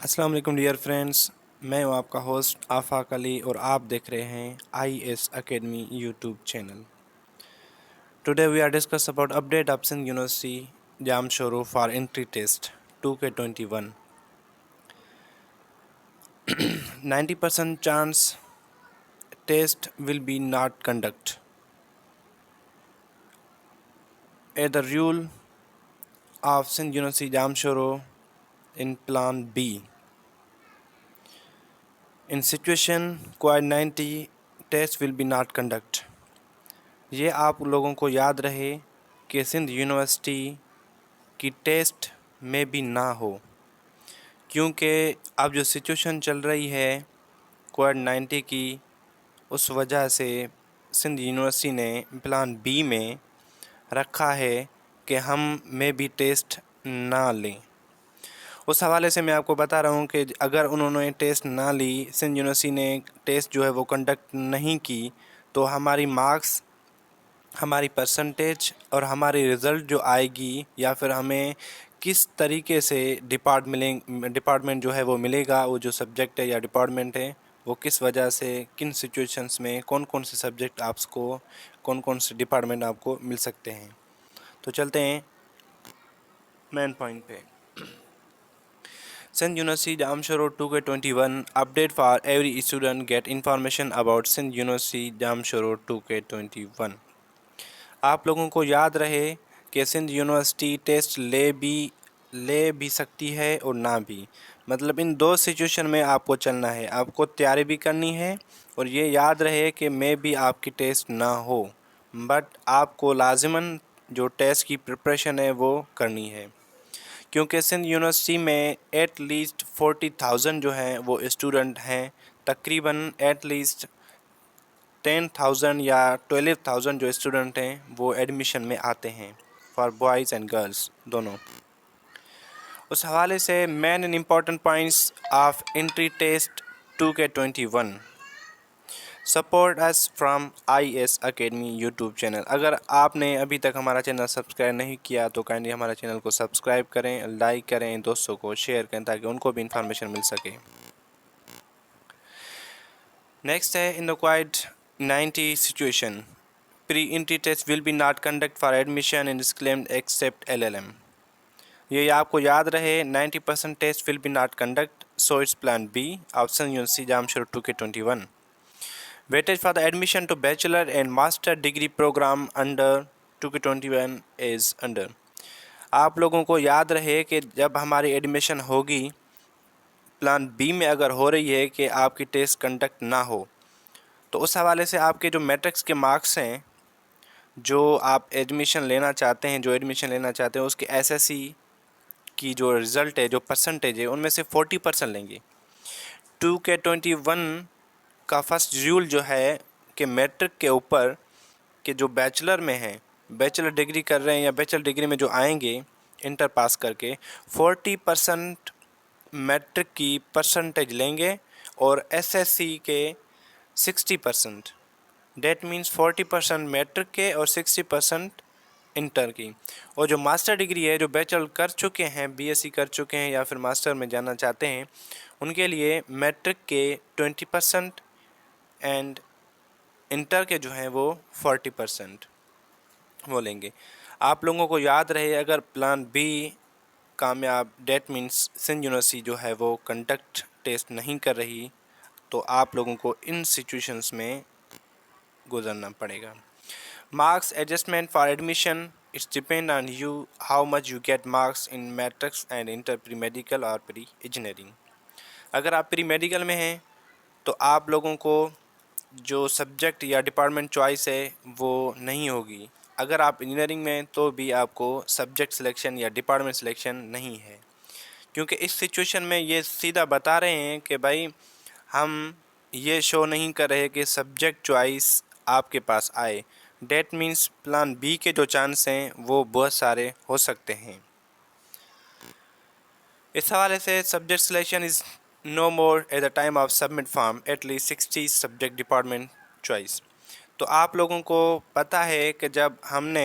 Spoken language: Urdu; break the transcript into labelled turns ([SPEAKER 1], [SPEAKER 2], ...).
[SPEAKER 1] السلام علیکم ڈیئر فرینڈس، میں ہوں آپ کا ہوسٹ آفاق علی اور آپ دیکھ رہے ہیں I S academy YouTube channel. Today we are discuss about update of Sindh university Jamshoro for entry test 2K21۔ 90% chance test will be not conduct. At the rule of Sindh University Jamshoro in Plan B. In situation COVID-19 test will be not conduct. یہ آپ لوگوں کو یاد رہے کہ سندھ یونیورسٹی کی ٹیسٹ میں بھی نہ ہو، کیونکہ اب جو سچویشن چل رہی ہے کووڈ-19 کی، اس وجہ سے سندھ یونیورسٹی نے پلان بی میں رکھا ہے کہ ہم میں بھی ٹیسٹ نہ لیں۔ اس حوالے سے میں آپ کو بتا رہا ہوں کہ اگر انہوں نے ٹیسٹ نہ لی، سندھ یونیورسٹی نے ٹیسٹ جو ہے وہ کنڈکٹ نہیں کی، تو ہماری مارکس، ہماری پرسنٹیج اور ہماری رزلٹ جو آئے گی، یا پھر ہمیں کس طریقے سے ڈپارٹمنٹ جو ہے وہ ملے گا، وہ جو سبجیکٹ ہے یا ڈپارٹمنٹ ہے وہ کس وجہ سے، کن سچویشنس میں کون کون سے سبجیکٹ آپ کو، کون کون سے ڈپارٹمنٹ آپ کو مل سکتے ہیں۔ تو چلتے ہیں مین پوائنٹ پہ۔ Sindh University Jamshoro 2K21 update for every student get information about Sindh University Jamshoro 2K21۔ آپ لوگوں کو یاد رہے کہ سندھ یونیورسٹی ٹیسٹ لے بھی سکتی ہے اور نہ بھی، مطلب ان دو سچویشن میں آپ کو چلنا ہے، آپ کو تیاری بھی کرنی ہے، اور یہ یاد رہے کہ میں بھی آپ کی ٹیسٹ نہ ہو، بٹ آپ کو لازماً جو ٹیسٹ کی پریپریشن ہے وہ کرنی ہے، کیونکہ سندھ یونیورسٹی میں ایٹ لیسٹ 40,000 جو ہیں وہ اسٹوڈنٹ ہیں، تقریباً ایٹ لیسٹ 10,000 یا 12,000 جو اسٹوڈنٹ ہیں وہ ایڈمیشن میں آتے ہیں، فار بوائز اینڈ گرلز دونوں۔ اس حوالے سے main and important points of entry test 2K21۔ Support us from I S academy YouTube channel. اگر آپ نے ابھی تک ہمارا چینل سبسکرائب نہیں کیا تو کائنڈلی ہمارا چینل کو سبسکرائب کریں، لائک کریں، دوستوں کو شیئر کریں تاکہ ان کو بھی انفارمیشن مل سکے۔ نیکسٹ ہے ان دا کووڈ-19 situation pre entry test will be not conduct for admission in disclaimed except LLM۔ یہ آپ کو یاد رہے 90% test will be not conduct, so it's plan B of Sindh university Jamshoro 2K21۔ Weightage for the admission to bachelor and master degree program under 2K21 is under۔ آپ لوگوں کو یاد رہے کہ جب ہماری ایڈمیشن ہوگی، پلان بی میں اگر ہو رہی ہے کہ آپ کی ٹیسٹ کنڈکٹ نہ ہو، تو اس حوالے سے آپ کے جو میٹرکس کے مارکس ہیں، جو آپ ایڈمیشن لینا چاہتے ہیں اس کے SSC کی جو رزلٹ ہے، جو پرسنٹیج ہے، ان میں سے 40% لیں گے۔ 2K21 کا فرسٹ رول جو ہے کہ میٹرک کے اوپر کہ جو بیچلر میں ہیں، بیچلر ڈگری کر رہے ہیں یا بیچلر ڈگری میں جو آئیں گے انٹر پاس کر کے، 40% میٹرک کی پرسنٹیج لیں گے اور SSC کے 60%، دیٹ مینس 40% میٹرک کے اور 60% انٹر کی۔ اور جو ماسٹر ڈگری ہے، جو بیچلر کر چکے ہیں، BSc کر چکے ہیں یا پھر ماسٹر میں جانا چاہتے ہیں، ان کے لیے میٹرک کے 20% اینڈ انٹر کے جو ہیں وہ 40% وہ لیں گے۔ آپ لوگوں کو یاد رہے اگر پلان بی کامیاب، دیٹ مینس سندھ یونیورسٹی جو ہے وہ کنڈکٹ ٹیسٹ نہیں کر رہی، تو آپ لوگوں کو ان سچویشنز میں گزرنا پڑے گا۔ Marks adjustment for admission it's depend on you how much you get marks in matrics and inter pre medical اور پری انجینئرنگ۔ اگر آپ پری میڈیکل میں ہیں تو آپ لوگوں کو جو سبجیکٹ یا ڈپارٹمنٹ چوائس ہے وہ نہیں ہوگی، اگر آپ انجینئرنگ میں تو بھی آپ کو سبجیکٹ سلیکشن یا ڈپارٹمنٹ سلیکشن نہیں ہے، کیونکہ اس سچویشن میں یہ سیدھا بتا رہے ہیں کہ بھائی ہم یہ شو نہیں کر رہے کہ سبجیکٹ چوائس آپ کے پاس آئے، دیٹ مینس پلان بی کے جو چانس ہیں وہ بہت سارے ہو سکتے ہیں۔ اس حوالے سے subject selection is no more at the time of submit form at least 60 subject department choice۔ تو آپ لوگوں کو پتہ ہے کہ جب ہم نے